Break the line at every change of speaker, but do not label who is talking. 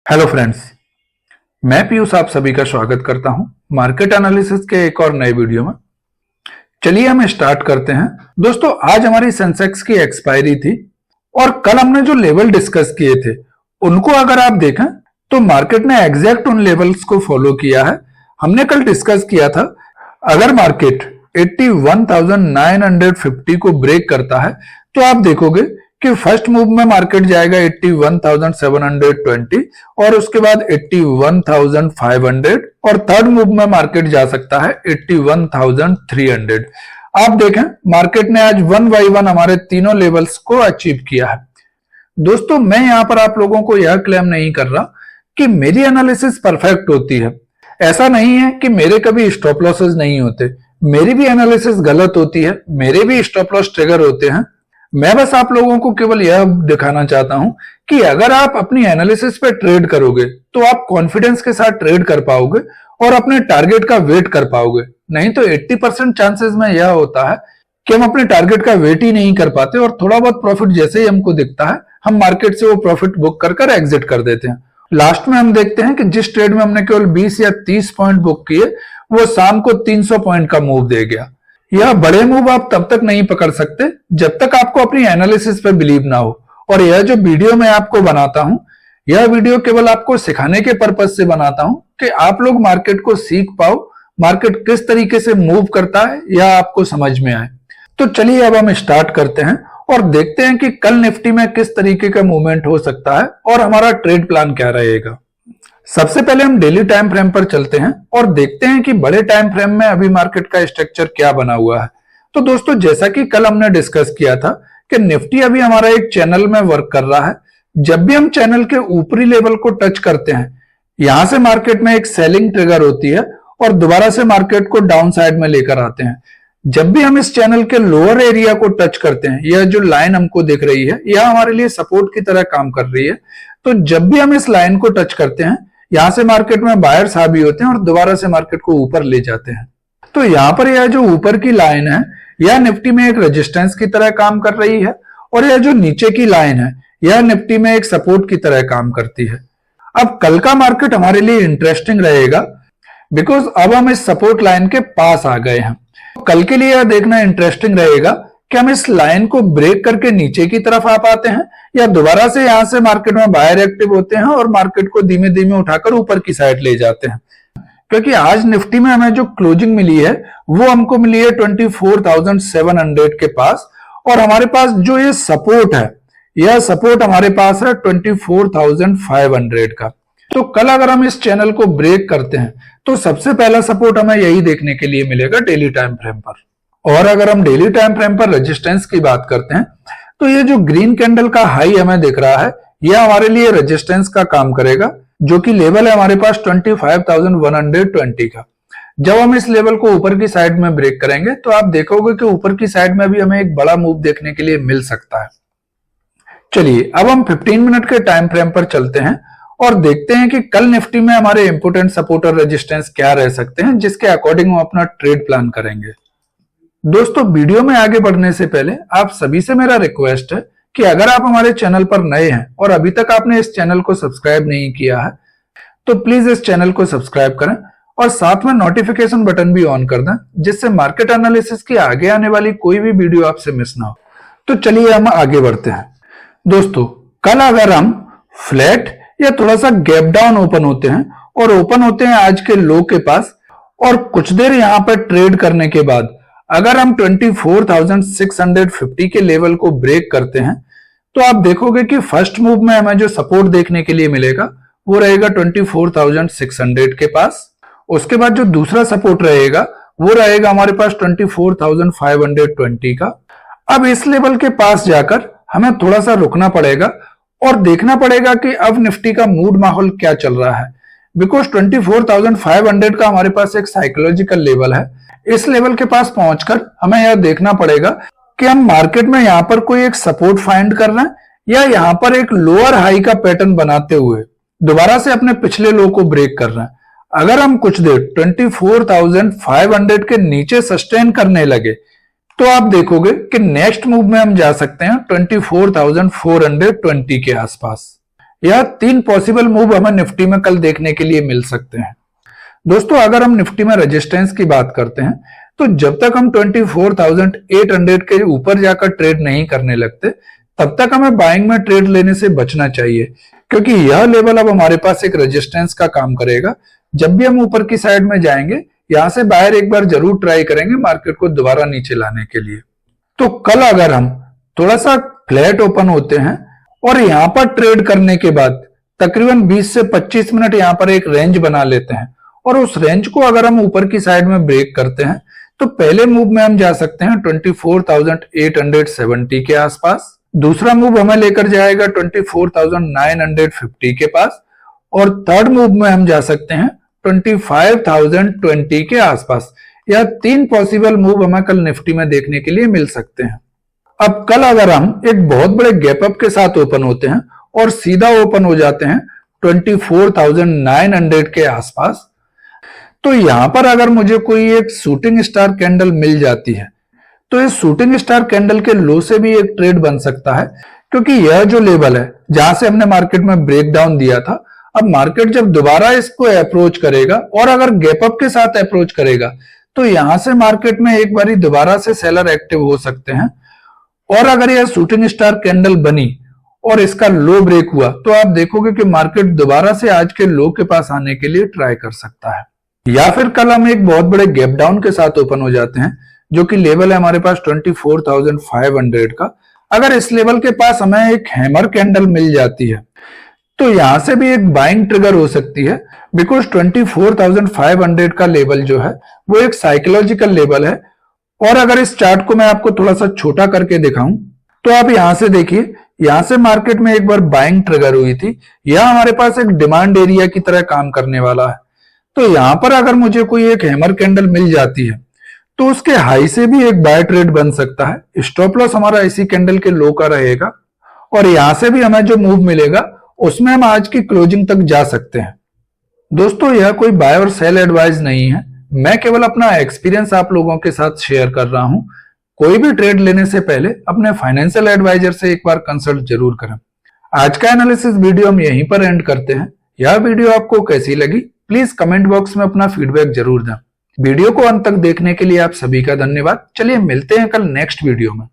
Hello friends, मैं पीयूष आप सभी का स्वागत करता हूं मार्केट एनालिसिस के एक और नए वीडियो में। चलिए हम स्टार्ट करते हैं। दोस्तों, आज हमारी सेंसेक्स की एक्सपायरी थी और कल हमने जो लेवल डिस्कस किए थे उनको अगर आप देखें तो मार्केट ने एग्जैक्ट उन लेवल्स को फॉलो किया है। हमने कल डिस्कस किया था अगर मार्केट 81,950 को ब्रेक करता है तो आप देखोगे कि फर्स्ट मूव में मार्केट जाएगा 81,720 और उसके बाद 81,500 और थर्ड मूव में मार्केट जा सकता है 81,300। आप देखें मार्केट ने आज वन बाई वन हमारे तीनों लेवल्स को अचीव किया है। दोस्तों, मैं यहां पर आप लोगों को यह क्लेम नहीं कर रहा कि मेरी एनालिसिस परफेक्ट होती है। ऐसा नहीं है कि मेरे कभी स्टॉप लॉसेस नहीं होते, मेरी भी एनालिसिस गलत होती है, मेरे भी स्टॉप लॉस ट्रिगर होते हैं। मैं बस आप लोगों को केवल यह दिखाना चाहता हूं कि अगर आप अपनी एनालिसिस पे ट्रेड करोगे तो आप कॉन्फिडेंस के साथ ट्रेड कर पाओगे और अपने टारगेट का वेट कर पाओगे। नहीं तो 80% चांसेस में यह होता है कि हम अपने टारगेट का वेट ही नहीं कर पाते और थोड़ा बहुत प्रॉफिट जैसे ही हमको दिखता है हम मार्केट से वो प्रॉफिट बुक कर एग्जिट कर देते हैं। लास्ट में हम देखते हैं कि जिस ट्रेड में हमने केवल 20 या 30 पॉइंट बुक किए वो शाम को 300 पॉइंट का मूव दे गया। यह बड़े मूव आप तब तक नहीं पकड़ सकते जब तक आपको अपनी एनालिसिस पे बिलीव ना हो। और यह जो वीडियो मैं आपको बनाता हूं, यह वीडियो केवल आपको सिखाने के पर्पज से बनाता हूं कि आप लोग मार्केट को सीख पाओ, मार्केट किस तरीके से मूव करता है यह आपको समझ में आए। तो चलिए अब हम स्टार्ट करते हैं और देखते हैं कि कल निफ्टी में किस तरीके का मूवमेंट हो सकता है और हमारा ट्रेड प्लान क्या रहेगा। सबसे पहले हम डेली टाइम फ्रेम पर चलते हैं और देखते हैं कि बड़े टाइम फ्रेम में अभी मार्केट का स्ट्रक्चर क्या बना हुआ है। तो दोस्तों, जैसा कि कल हमने डिस्कस किया था कि निफ्टी अभी हमारा एक चैनल में वर्क कर रहा है। जब भी हम चैनल के ऊपरी लेवल को टच करते हैं यहां से मार्केट में एक सेलिंग ट्रिगर होती है और दोबारा से मार्केट को डाउन साइड में लेकर आते हैं। जब भी हम इस चैनल के लोअर एरिया को टच करते हैं, यह जो लाइन हमको दिख रही है यह हमारे लिए सपोर्ट की तरह काम कर रही है। तो जब भी हम इस लाइन को टच करते हैं यहां से मार्केट में बायर्स हावी होते हैं और दोबारा से मार्केट को ऊपर ले जाते हैं। तो यहां पर यह जो ऊपर की लाइन है यह निफ्टी में एक रेजिस्टेंस की तरह काम कर रही है और यह जो नीचे की लाइन है यह निफ्टी में एक सपोर्ट की तरह काम करती है। अब कल का मार्केट हमारे लिए इंटरेस्टिंग रहेगा बिकॉज अब हम इस सपोर्ट लाइन के पास आ गए हैं। कल के लिए यह देखना इंटरेस्टिंग रहेगा कि हम इस लाइन को ब्रेक करके नीचे की तरफ आ पाते हैं या दोबारा से यहां से मार्केट में बायर एक्टिव होते हैं और मार्केट को धीमे धीमे उठाकर ऊपर की साइड ले जाते हैं। क्योंकि आज निफ्टी में हमें जो क्लोजिंग मिली है वो हमको मिली है 24,700 के पास और हमारे पास जो ये सपोर्ट है यह सपोर्ट हमारे पास है 24,500 का। तो कल अगर हम इस चैनल को ब्रेक करते हैं तो सबसे पहला सपोर्ट हमें यही देखने के लिए मिलेगा डेली टाइम फ्रेम पर। और अगर हम डेली टाइम फ्रेम पर रेजिस्टेंस की बात करते हैं तो ये जो ग्रीन कैंडल का हाई हमें दिख रहा है यह हमारे लिए रेजिस्टेंस का काम करेगा, जो कि लेवल है हमारे पास 25,120 का। जब हम इस लेवल को ऊपर की साइड में ब्रेक करेंगे तो आप देखोगे कि ऊपर की साइड में भी हमें एक बड़ा मूव देखने के लिए मिल सकता है। चलिए अब हम 15 मिनट के टाइम फ्रेम पर चलते हैं और देखते हैं कि कल निफ्टी में हमारे इंपोर्टेंट सपोर्ट और रेजिस्टेंस क्या रह सकते हैं जिसके अकॉर्डिंग हम अपना ट्रेड प्लान करेंगे। दोस्तों, वीडियो में आगे बढ़ने से पहले आप सभी से मेरा रिक्वेस्ट है कि अगर आप हमारे चैनल पर नए हैं और अभी तक आपने इस चैनल को सब्सक्राइब नहीं किया है तो प्लीज इस चैनल को सब्सक्राइब करें और साथ में नोटिफिकेशन बटन भी ऑन कर दें जिससे मार्केट एनालिसिस की आगे आने वाली कोई भी वीडियो आपसे मिस ना हो। तो चलिए हम आगे बढ़ते हैं। दोस्तों, कल अगर हम फ्लैट या थोड़ा सा गैप डाउन ओपन होते हैं और ओपन होते हैं आज के लो के पास और कुछ देर यहां पर ट्रेड करने के बाद अगर हम 24,650 के लेवल को ब्रेक करते हैं तो आप देखोगे कि फर्स्ट मूव में हमें जो सपोर्ट देखने के लिए मिलेगा वो रहेगा 24,600 के पास। उसके बाद जो दूसरा सपोर्ट रहेगा वो रहेगा हमारे पास 24,520 का। अब इस लेवल के पास जाकर हमें थोड़ा सा रुकना पड़ेगा और देखना पड़ेगा कि अब निफ्टी का मूड माहौल क्या चल रहा है। बिकॉज 24,500 का हमारे पास एक साइकोलॉजिकल लेवल है। इस लेवल के पास पहुंचकर हमें यह देखना पड़ेगा कि हम मार्केट में यहां पर कोई एक सपोर्ट फाइंड कर रहे हैं या यहां पर एक लोअर हाई का पैटर्न बनाते हुए दोबारा से अपने पिछले लो को ब्रेक कर रहे हैं। अगर हम कुछ देर 24,500 के नीचे सस्टेन करने लगे तो आप देखोगे कि नेक्स्ट मूव में हम जा सकते हैं 24,420 के आसपास। यह 3 पॉसिबल मूव हमें निफ्टी में कल देखने के लिए मिल सकते हैं। दोस्तों अगर हम निफ्टी में रेजिस्टेंस की बात करते हैं तो जब तक हम 24,800 के ऊपर जाकर ट्रेड नहीं करने लगते तब तक हमें बाइंग में ट्रेड लेने से बचना चाहिए, क्योंकि यह लेवल अब हमारे पास एक रेजिस्टेंस का काम करेगा। जब भी हम ऊपर की साइड में जाएंगे यहां से बाहर एक बार जरूर ट्राई करेंगे मार्केट को दोबारा नीचे लाने के लिए। तो कल अगर हम थोड़ा सा फ्लैट ओपन होते हैं और यहां पर ट्रेड करने के बाद तकरीबन 20 से 25 मिनट यहां पर एक रेंज बना लेते हैं और उस रेंज को अगर हम ऊपर की साइड में ब्रेक करते हैं तो पहले मूव में हम जा सकते हैं 24,870 के आसपास। दूसरा मूव हमें लेकर जाएगा 24,950 के पास और थर्ड मूव में हम जा सकते हैं 25,020 के आसपास। यह 3 पॉसिबल मूव हमें कल निफ्टी में देखने के लिए मिल सकते हैं। अब कल अगर हम एक बहुत बड़े गैप अप के साथ ओपन होते हैं और सीधा ओपन हो जाते हैं 24,900 के आसपास, तो यहां पर अगर मुझे कोई एक शूटिंग स्टार कैंडल मिल जाती है तो इस शूटिंग स्टार कैंडल के लो से भी एक ट्रेड बन सकता है, क्योंकि यह जो लेवल है जहां से हमने मार्केट में ब्रेकडाउन दिया था, अब मार्केट जब दोबारा इसको अप्रोच करेगा और अगर गैप अप के साथ अप्रोच करेगा तो यहां से मार्केट में एक बारी दोबारा से सेलर एक्टिव हो सकते हैं। और अगर यह शूटिंग स्टार कैंडल बनी और इसका लो ब्रेक हुआ तो आप देखोगे कि मार्केट दोबारा से आज के लो के पास आने के लिए ट्राई कर सकता है। या फिर कल हम एक बहुत बड़े गैप डाउन के साथ ओपन हो जाते हैं जो कि लेवल है हमारे पास 24,500 का। अगर इस लेवल के पास हमें एक हैमर कैंडल मिल जाती है तो यहां से भी एक बाइंग ट्रिगर हो सकती है, बिकॉज 24,500 का लेवल जो है वो एक साइकोलॉजिकल लेवल है। और अगर इस चार्ट को मैं आपको थोड़ा सा छोटा करके दिखाऊं तो आप यहां से देखिए, यहां से मार्केट में एक बार बाइंग ट्रिगर हुई थी, यह हमारे पास एक डिमांड एरिया की तरह काम करने वाला है। तो यहां पर अगर मुझे कोई एक हैमर कैंडल मिल जाती है तो उसके हाई से भी एक बाय ट्रेड बन सकता है। स्टॉप लॉस हमारा इसी कैंडल के लो का रहेगा और यहां से भी हमें जो मूव मिलेगा उसमें हम आज की क्लोजिंग तक जा सकते हैं। दोस्तों यह कोई बाय और सेल एडवाइस नहीं है, मैं केवल अपना एक्सपीरियंस आप लोगों के साथ शेयर कर रहा हूं। कोई भी ट्रेड लेने से पहले अपने फाइनेंशियल एडवाइजर से एक बार कंसल्ट जरूर करें। आज का एनालिसिस वीडियो हम यहीं पर एंड करते हैं। यह वीडियो आपको कैसी लगी प्लीज कमेंट बॉक्स में अपना फीडबैक जरूर दें। वीडियो को अंत तक देखने के लिए आप सभी का धन्यवाद। चलिए मिलते हैं कल नेक्स्ट वीडियो में।